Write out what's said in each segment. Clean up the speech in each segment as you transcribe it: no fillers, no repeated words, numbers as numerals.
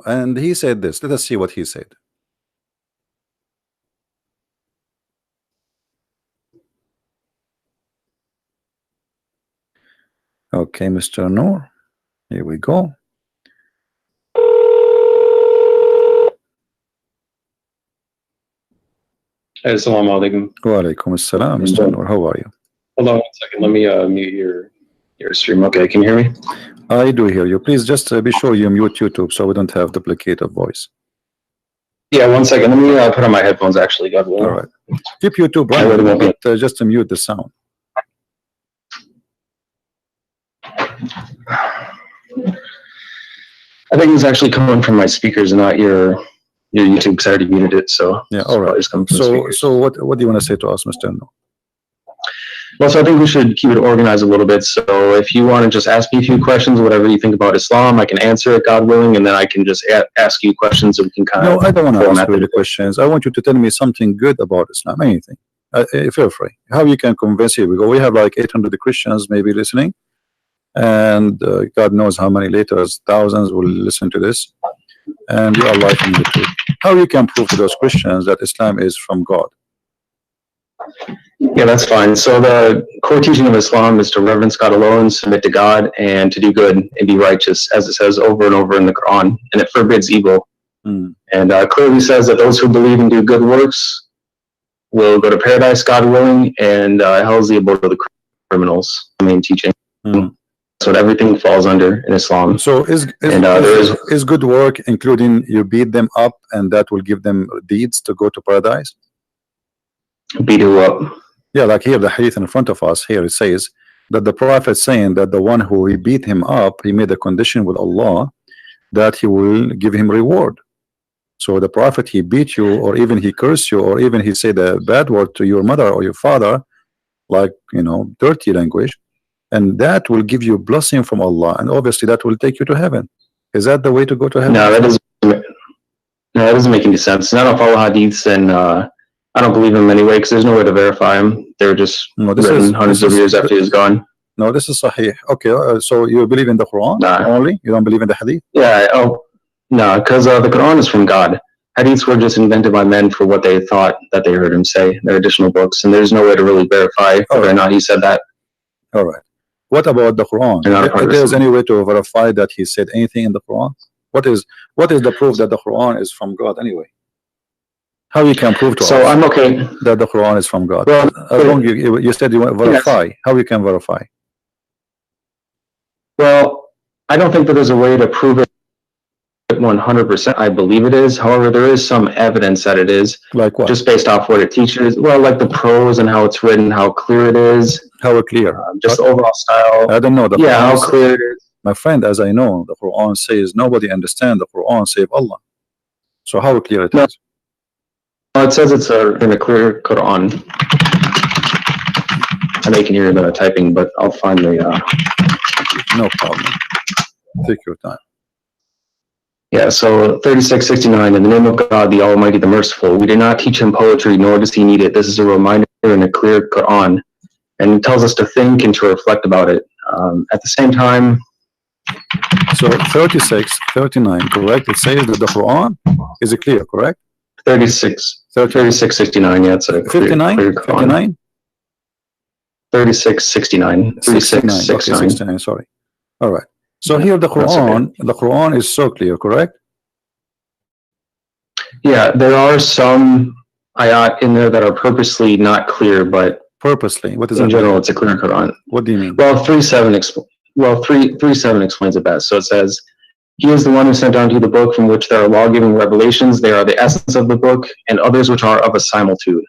And he said this. Let us see what he said. Okay, Mr. Noor. Here we go. Assalamu alaikum. Wa alaikum assalam, Mr. Noor. How are you? Hold on 1 second. Let me mute your stream. Okay, can you hear me? I do hear you. Please just be sure you mute YouTube so we don't have duplicate of voice. Yeah, 1 second. Let me put on my headphones. Actually, God willing. All right. Keep YouTube running, but just to mute the sound. I think it's actually coming from my speakers, not your YouTube, because I already muted it. So yeah, all right. So what do you want to say to us, Mr. Noor? Well, so I think we should keep it organized a little bit. So if you want to just ask me a few questions, whatever you think about Islam, I can answer it, God willing, and then I can just ask you questions, and we can kind of. No, I don't want to ask you the questions. I want you to tell me something good about Islam, anything. Feel free. How you can convince? Here we go. We have like 800 Christians maybe listening, and God knows how many later thousands will listen to this, and you are live on YouTube. How you can prove to those Christians that Islam is from God? Yeah, that's fine. So the core teaching of Islam is to reverence God alone, submit to God, and to do good and be righteous, as it says over and over in the Quran, and it forbids evil. And clearly says that those who believe and do good works will go to paradise, God willing, and hell is the abode of the criminals. The main teaching. That's what everything falls under in Islam. So is good work including you beat them up and that will give them deeds to go to paradise? Beat who up? Yeah, like here the hadith in front of us here, it says that the Prophet saying that the one who he beat him up, he made a condition with Allah that he will give him reward. So the Prophet, he beat you, or even he cursed you, or even he said a bad word to your mother or your father, like, you know, dirty language, and that will give you blessing from Allah, and obviously that will take you to heaven. Is that the way to go to heaven? No, that doesn't make any sense. I don't follow hadiths, and I don't believe him anyway, because there's no way to verify him. They're just written hundreds of years after he's gone. No, this is Sahih. Okay, so you believe in the Quran only? You don't believe in the Hadith? Yeah, no, because the Quran is from God. Hadiths were just invented by men for what they thought that they heard him say. They're additional books, and there's no way to really verify whether or not he said that. All right. What about the Quran? If there's any way to verify that he said anything in the Quran? What is the proof that the Quran is from God anyway? How you can prove to us I'm okay that the Quran is from God? Well, as long you said you want to verify. Yes. How you can verify? Well, I don't think that there's a way to prove it 100%. I believe it is. However, there is some evidence that it is. Like what? Just based off what it teaches. Well, like the prose and how it's written, how clear it is. How clear? Just the overall style. I don't know. How clear it is. My friend, as I know, the Quran says nobody understands the Quran save Allah. So how clear it is? It says it's in a clear Quran. I know you can hear the typing, but I'll find the. No problem. Take your time. Yeah, so 3669, in the name of God, the Almighty, the Merciful. We did not teach him poetry, nor does he need it. This is a reminder in a clear Quran, and it tells us to think and to reflect about it. At the same time. So 3639, correct? It says that the Quran is clear, correct? 3669, yeah, it's a 59? 59? 3669. 69, sorry. All right. So here the Quran is so clear, correct? Yeah, there are some ayat in there that are purposely not clear, but purposely, what is that? In general, it's a clear Quran. What do you mean? Well, 3:7 explains it best. So it says, He is the one who sent down to you the book from which there are law-giving revelations. They are the essence of the book, and others which are of a similitude.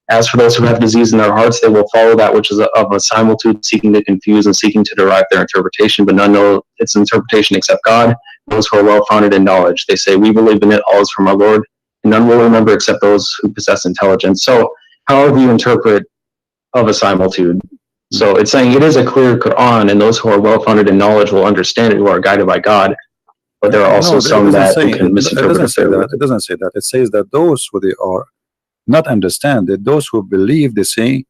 As for those who have disease in their hearts, they will follow that which is of a similitude, seeking to confuse and seeking to derive their interpretation, but none know its interpretation except God, those who are well-founded in knowledge. They say, we believe in it, all is from our Lord, and none will remember except those who possess intelligence. So however you interpret of a similitude. So it's saying it is a clear Quran, and those who are well-founded in knowledge will understand it, who are guided by God. But there are also some that can misinterpret it. It doesn't say that. It says that those who they are not understand it, those who believe, they say,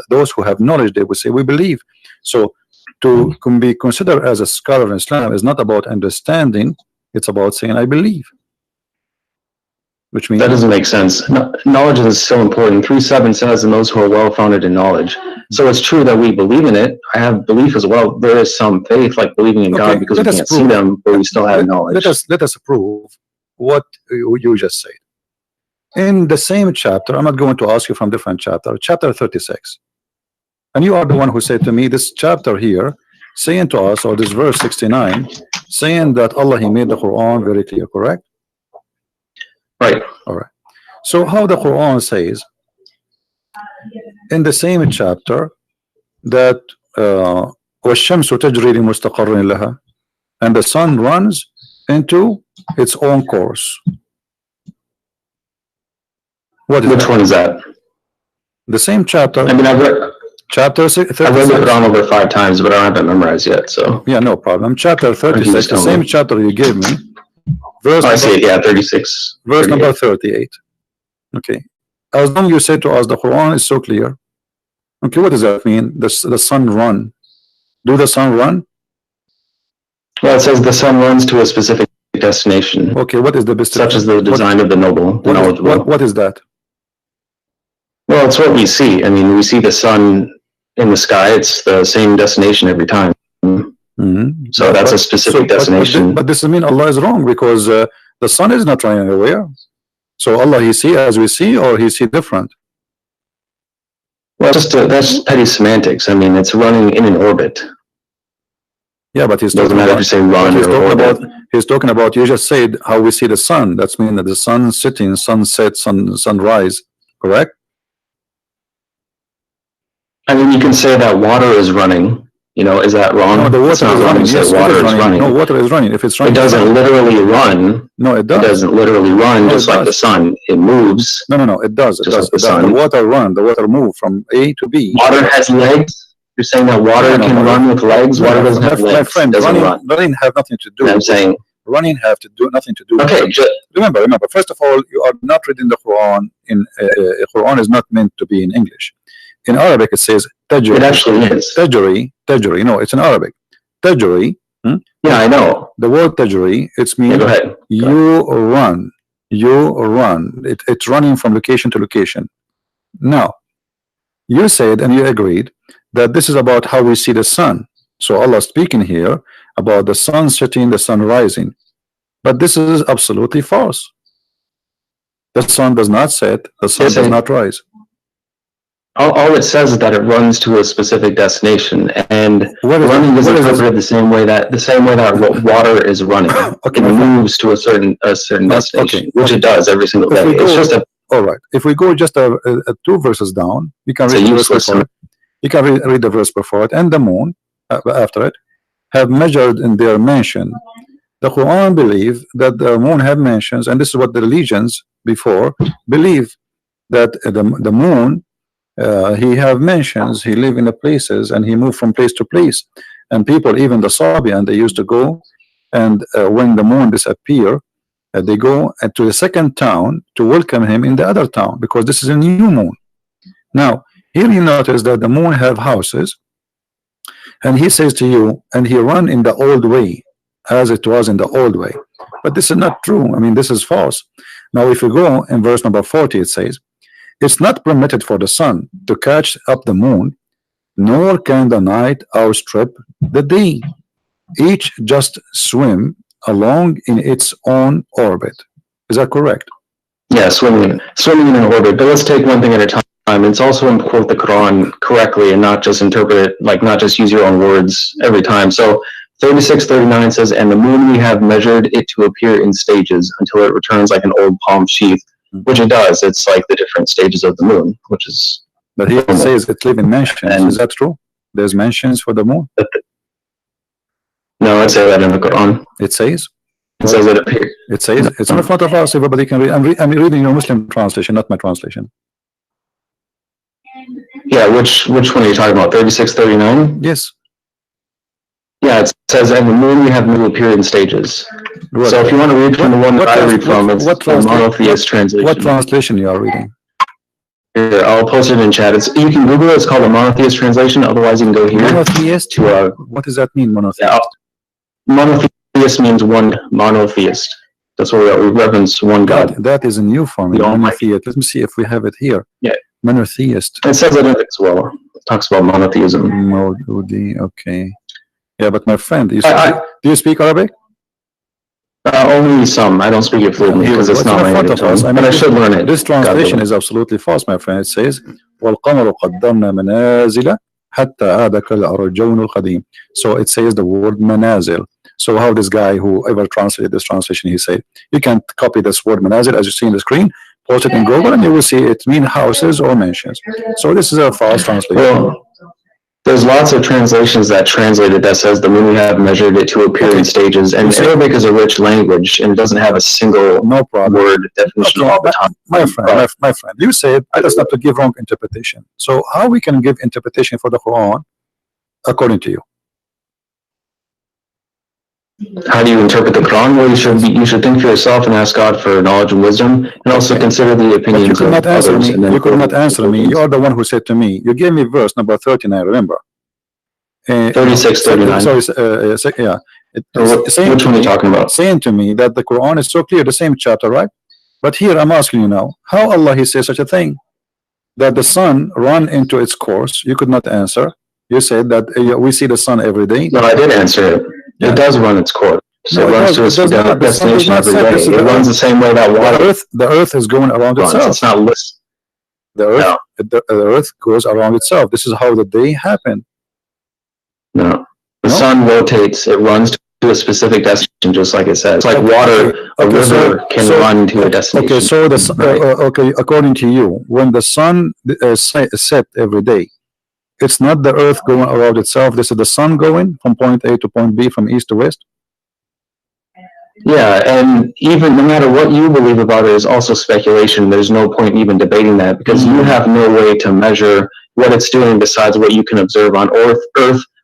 those who have knowledge, they will say, we believe. So to be considered as a scholar in Islam is not about understanding, It's about saying I believe, which means that doesn't make sense. Knowledge is so important. 3:7 says, "And those who are well founded in knowledge." So it's true that we believe in it. I have belief as well. There is some faith, like believing in God, because we can't see them, but we still have knowledge. Let us prove what you just said. In the same chapter, I'm not going to ask you from different chapter, chapter 36. And you are the one who said to me, this chapter here, saying to us, or this verse 69, saying that Allah, He made the Quran very clear, correct? Right. All right. So how the Quran says in the same chapter that وَالشَّمْسُ تَجْرِي لِمُسْتَقَرٍ لَهَا, and the sun runs into its own course. Which one is that? The same chapter. I mean, I've read the Quran over 5 times, but I don't have it memorized yet. So yeah, no problem. Chapter 36, the same chapter you gave me. Verse I see it. Yeah, 36. Verse number 38. Okay. As long as you say to us the Quran is so clear. Okay, what does that mean? The sun run. Do the sun run? Well, it says the sun runs to a specific destination. Okay, what is the best? Such as the design of the noble, the knowledgeable. What is that? Well, it's what we see. I mean, we see the sun in the sky. It's the same destination every time. So that's a specific destination. But this doesn't mean Allah is wrong, because the sun is not running away. So Allah, He see as we see, or He see different? Well, that's petty semantics. I mean, it's running in an orbit. Yeah, but he's doesn't matter if you say run or orbit. He's talking about, you just said how we see the sun. That's mean that the sun setting, sunset, sunrise, correct? I mean, you can say that water is running. You know, is that wrong? No, the water is running. Yes, water is running. No, water is running. If it's running, it doesn't literally run. No, it does. It doesn't literally run, just like the sun. It moves. No, it does. It does. The water run. The water move from A to B. Water has legs. You're saying that water can run with legs. Water doesn't have legs. My friend, running have nothing to do. I'm saying running have to do nothing to do. Okay. Remember. First of all, you are not reading the Quran. Quran is not meant to be in English. In Arabic, it says tajri. It actually is. Tajri. No, it's in Arabic. Tajri. Yeah, I know. The word tajri, it's means you run. It's running from location to location. Now, you said and you agreed that this is about how we see the sun. So Allah speaking here about the sun setting, the sun rising. But this is absolutely false. The sun does not set. The sun does not rise. All it says is that it runs to a specific destination, and running is interpreted the same way that water is running. It moves to a certain destination, which it does every single day. It's just all right. If we go just 2 verses down, you can read the verse before it. You can read the verse before it, and the moon after it have measured in their mention. The Quran believe that the moon have mentions, and this is what the religions before believe, that the moon. He have mentions, he live in the places, and he moved from place to place. And people, even the Sabian, they used to go, and when the moon disappear, they go to the second town to welcome him in the other town, because this is a new moon. Now, here you notice that the moon have houses, and he says to you, and he run in the old way, as it was in the old way. But this is not true. I mean, this is false. Now, if you go in verse number 40, it says, it's not permitted for the sun to catch up the moon, nor can the night outstrip the day. Each just swim along in its own orbit. Is that correct? Yeah, swimming in an orbit. But let's take one thing at a time. It's also important to quote the Quran correctly and not just interpret it, like not just use your own words every time. So 36:39 says, and the moon we have measured it to appear in stages until it returns like an old palm sheath. Which it does. It's like the different stages of the moon, which is. But here it says it live in mentions. Is that true? There's mentions for the moon. No, I'd say that in the Quran. It says. It says it appears. It says it's in front of us. Everybody can read. I'm reading your Muslim translation, not my translation. Yeah, which one are you talking about? 36:39. Yes. Yeah, it says, and the moon we have new appear in stages. Right. So if you want to read from the one that I read from, it's the monotheist translation. What translation you are reading? Here, I'll post it in chat. You can Google it. It's called the monotheist translation. Otherwise, you can go here. Monotheist? To what does that mean, monotheist? Yeah, monotheist Theist means one, monotheist. That's what we reverence one God. That is a new form. The Almighty. Monotheist. Let me see if we have it here. Yeah. Monotheist. It says it in it as well. It talks about monotheism. Okay. Yeah, but my friend, do you speak Arabic? Only some. I don't speak it fluently because it's not my native tongue. But I should learn it. This translation is absolutely false, my friend. It says, وَالْقَمَرُ قَدَّرْنَا مَنَازِلَ حَتَّى عَادَ كَالْأَرْجُونِ الْقَدِيمِ. So it says the word manazil. So how this guy, whoever translated this translation, he said, you can copy this word manazil as you see in the screen, post it in Google, and you will see it mean houses or mansions. So this is a false translation. Well, there's lots of translations that translated that says the moon have measured it to appear in stages, and Arabic is a rich language and it doesn't have a single word definition all the time. My friend, you said us not to give wrong interpretation. So how we can give interpretation for the Quran according to you? How do you interpret the Quran? Well, you should think for yourself and ask God for knowledge and wisdom, and also consider the opinions of others. You could not answer me. You are the one who said to me. You gave me verse number 39. Remember? 36, 39. Sorry, yeah. Which one are you talking about? Saying to me that the Quran is so clear, the same chapter, right? But here I'm asking you now, how Allah He says such a thing? That the sun run into its course. You could not answer. You said that we see the sun every day. No, I did answer it. Yeah. It does run its course. So it runs to its destination every day. It runs the same way that water. The earth is going around itself. It's not listed. The earth goes around itself. This is how the day happened. No. The sun rotates. It runs to a specific destination, just like it says. It's like water. A river can run to a destination. Okay, so okay, according to you, when the sun set every day, it's not the earth going around itself. This is the sun going from point A to point B, from east to west. Yeah, and even no matter what you believe about it is also speculation. There's no point even debating that because you have no way to measure what it's doing besides what you can observe on Earth,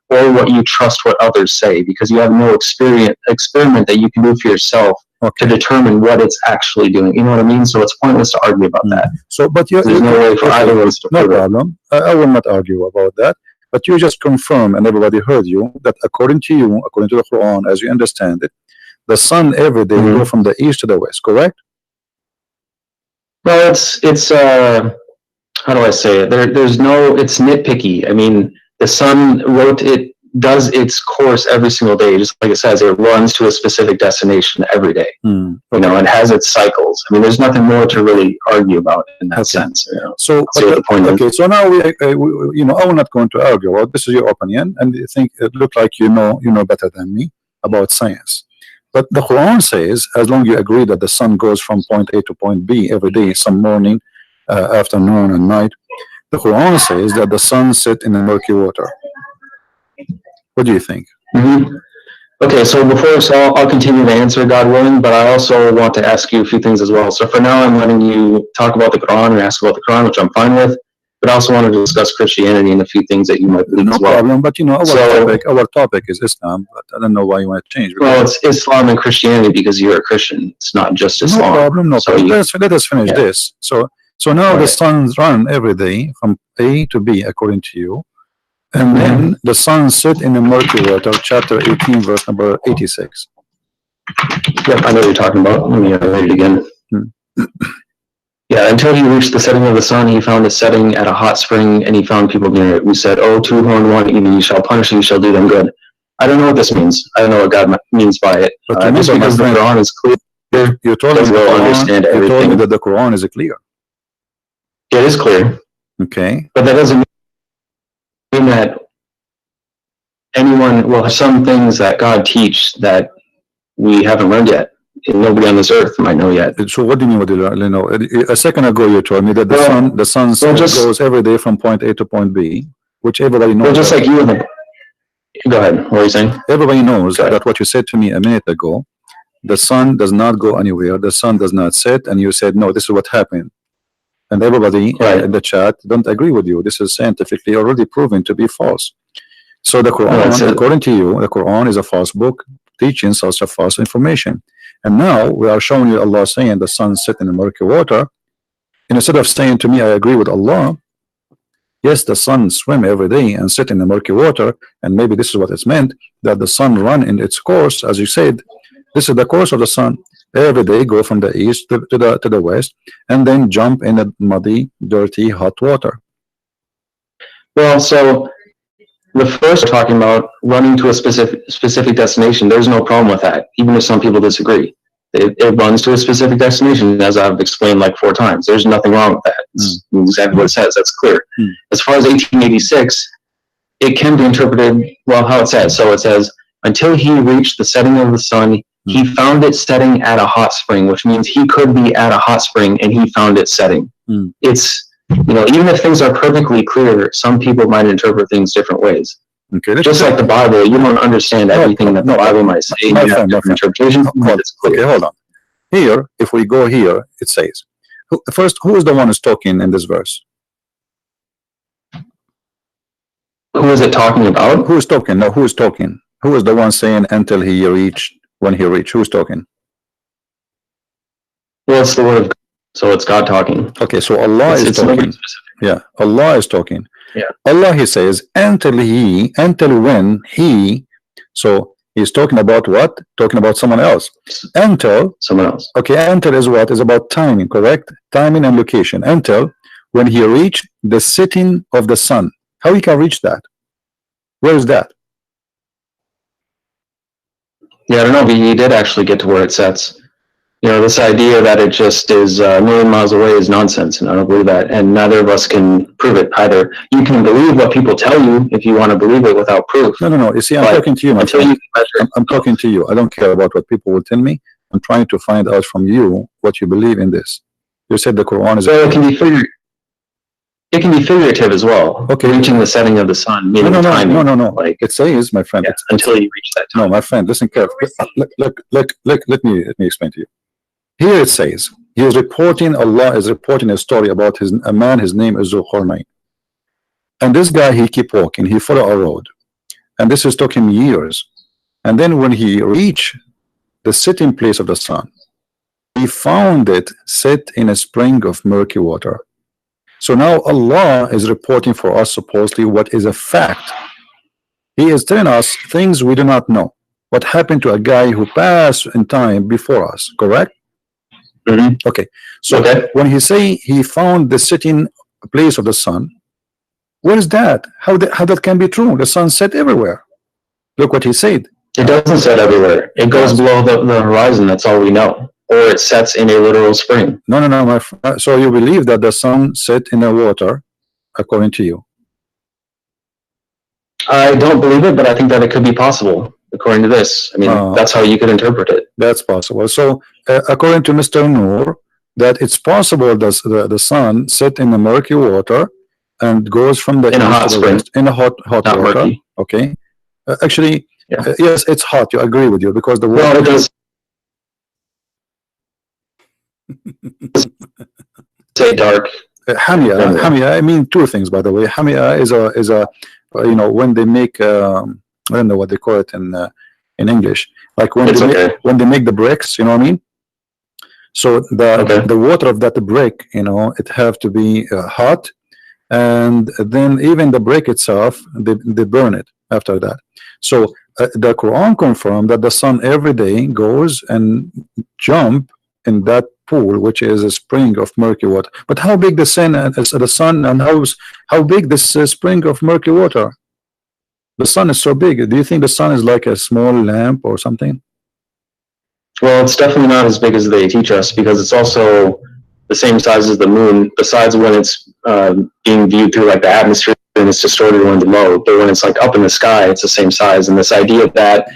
or what you trust what others say, because you have no experiment that you can do for yourself to determine what it's actually doing. You know what I mean? So it's pointless to argue about that. So, but there's no way for either of us to prove it. No problem. I will not argue about that. But you just confirm, and everybody heard you, that according to you, according to the Quran, as you understand it, the sun every day will go from the east to the west. Correct? Well, it's how do I say it? It's nitpicky. I mean, the sun does its course every single day, just like it says. It runs to a specific destination every day. You know, and has its cycles. I mean, there's nothing more to really argue about in that sense. You know? So, so now I will not going to argue. Well, this is your opinion, and you think it looked like you know better than me about science. But the Quran says, as long as you agree that the sun goes from point A to point B every day, some morning, afternoon, and night, the Quran says that the sun sets in the murky water. What do you think? Okay, so I'll continue to answer, God willing, but I also want to ask you a few things as well. So for now, I'm letting you talk about the Quran and ask about the Quran, which I'm fine with. But I also wanted to discuss Christianity and a few things that you might believe as well. No problem, but our topic is Islam, but I don't know why you want to change. Well, it's Islam and Christianity because you're a Christian. It's not just Islam. No problem. Let us finish this. So now the suns run every day from A to B, according to you. And then the sun set in the murky water, chapter 18, verse number 86. Yep, I know what you're talking about. Let me read it again. Yeah, until he reached the setting of the sun, he found a setting at a hot spring, and he found people near it. We said, "Oh, two-horned one, either you shall punish, or you shall do them good." I don't know what this means. I don't know what God means by it. Just because the Quran is clear, you told me understand everything. You told me that the Quran is clear. It is clear. Okay. But that doesn't mean that anyone will have some things that God teach that we haven't learned yet. And nobody on this earth might know yet. So what do you mean? A second ago you told me that the sun goes every day from point A to point B, which everybody knows. Well, just like you. Go ahead. What are you saying? Everybody knows that what you said to me a minute ago. The sun does not go anywhere. The sun does not set, and you said no. This is what happened, and everybody in the chat don't agree with you. This is scientifically already proven to be false. So the Quran, according to you, the Quran is a false book teaching such a false information. And now we are showing you Allah saying the sun set in the murky water. And instead of saying to me, I agree with Allah, Yes, the sun swim every day and sit in the murky water, and maybe this is what it's meant, that the sun run in its course, as you said. This is the course of the sun. Every day go from the east to the west, and then jump in the muddy, dirty, hot water. Well, so the first talking about running to a specific destination, there's no problem with that, even if some people disagree. It runs to a specific destination, as I've explained like 4 times. There's nothing wrong with that. It's exactly what it says. That's clear. As far as 1886, it can be interpreted, well, how it says. So it says, until he reached the setting of the sun, he found it setting at a hot spring, which means he could be at a hot spring and he found it setting. It's, you know, even if things are perfectly clear, some people might interpret things different ways. Okay, just like the Bible, you don't understand everything that the Bible might say. You have different interpretations. Okay, hold on. Here, if we go here, it says, first, who is the one who's talking in this verse? Who is it talking about? Who is talking? No, who is talking? Who is the one saying until he reached, when he reached? Who's talking? Well, it's the word of God. So it's God talking. Okay, so Allah is talking. Yeah, Allah is talking. Yeah. Allah, he says, until when he, so he's talking about what? Talking about someone else. Until someone else. Okay, until is what? Is about timing, correct? Timing and location. Until when he reached the setting of the sun. How he can reach that? Where is that? Yeah, I don't know, but he did actually get to where it sets. You know, this idea that it just is a million miles away is nonsense, and I don't believe that, and neither of us can prove it either. You can believe what people tell you if you want to believe it without proof. No. You see, I'm talking to you, my friend. I'm talking to you. I don't care about what people will tell me. I'm trying to find out from you what you believe in this. You said the Quran is. So it can be figurative as well. Okay. Reaching the setting of the sun, meaning timing. No. Like it says, my friend. Yeah, until you reach that time. No, my friend. Listen carefully. Look. Let me explain to you. Here it says, Allah is reporting a story about a man, his name is Zulqarnain. And this guy, he keep walking, he follow a road. And this is took him years. And then when he reached the sitting place of the sun, he found it set in a spring of murky water. So now Allah is reporting for us supposedly what is a fact. He is telling us things we do not know. What happened to a guy who passed in time before us, correct? Okay, so when he say he found the sitting place of the sun, what is that? How that can be true? The sun set everywhere. Look what he said. It doesn't set everywhere. It goes below the horizon. That's all we know. Or it sets in a literal spring. No. So you believe that the sun set in the water, according to you? I don't believe it, but I think that it could be possible. According to this, I mean, that's how you could interpret it. That's possible. So, according to Mr. Noor, that it's possible that the sun set in the murky water and goes from the in a hot spring, in a hot water. Murky. Okay, actually, yes, it's hot. You agree with you because the water. Well, it does. Say dark. Hamia. I mean two things, by the way. Hamia is a you know, when they make I don't know what they call it in English, like when they make the bricks, you know what I mean? So the water of that brick, you know, it have to be hot, and then even the brick itself, they burn it after that. So the Quran confirmed that the sun every day goes and jump in that pool, which is a spring of murky water. But how big the sun and how big this spring of murky water? The sun is so big. Do you think the sun is like a small lamp or something? Well, it's definitely not as big as they teach us, because it's also the same size as the moon, besides when it's being viewed through like the atmosphere and it's distorted when below. But when it's like up in the sky, it's the same size. And this idea that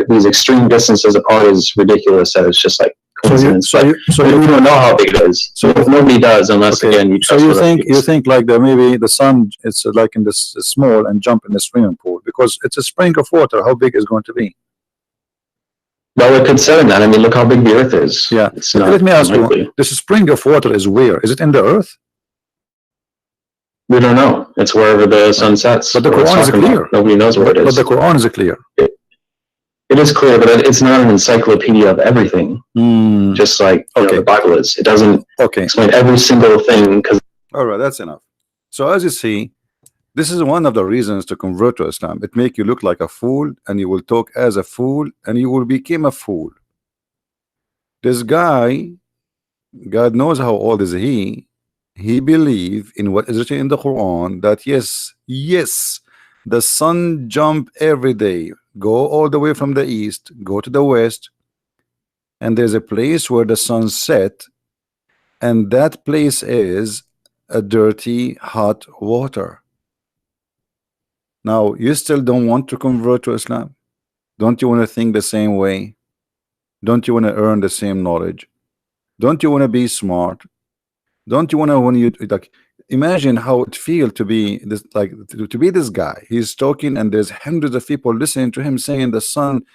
these extreme distances apart is ridiculous. That it's just like coincidence. So we don't know how big it is. So nobody does, unless again you trust. So you think like maybe the sun, it's like in this small and jump in the swimming pool because it's a spring of water. How big is it going to be? Well, it could set in that. I mean, look how big the Earth is. Yeah. Let me ask you: this spring of water is where? Is it in the Earth? We don't know. It's wherever the sun sets. But the Quran is clear. Nobody knows where it is. But the Quran is clear. It is clear, but it's not an encyclopedia of everything. Just like the Bible is. It doesn't explain every single thing. All right, that's enough. So as you see, this is one of the reasons to convert to Islam. It make you look like a fool, and you will talk as a fool, and you will become a fool. This guy, God knows how old is he. He believe in what is written in the Quran, that yes, the sun jump every day, go all the way from the east, go to the west, and there's a place where the sun set, and that place is a dirty hot water. Now you still don't want to convert to Islam? Don't you want to think the same way? Don't you want to earn the same knowledge? Don't you want to be smart? Don't you want to, when you like, imagine how it feel to be this, like to be this guy. He's talking and there's hundreds of people listening to him saying the sun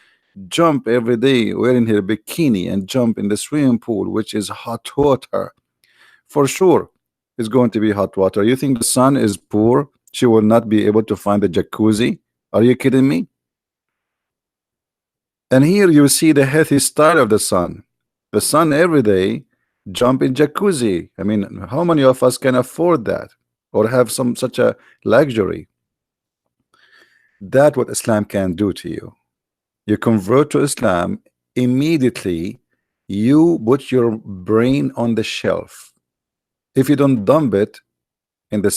jump every day wearing her bikini and jump in the swimming pool, which is hot water. For sure it's going to be hot water. You think the sun is poor? She will not be able to find the jacuzzi? Are you kidding me? And here you see the healthy style of the sun. The sun every day jump in jacuzzi. I mean, how many of us can afford that or have some such a luxury? That's what Islam can do to you. You convert to Islam, immediately you put your brain on the shelf. If you don't dump it in the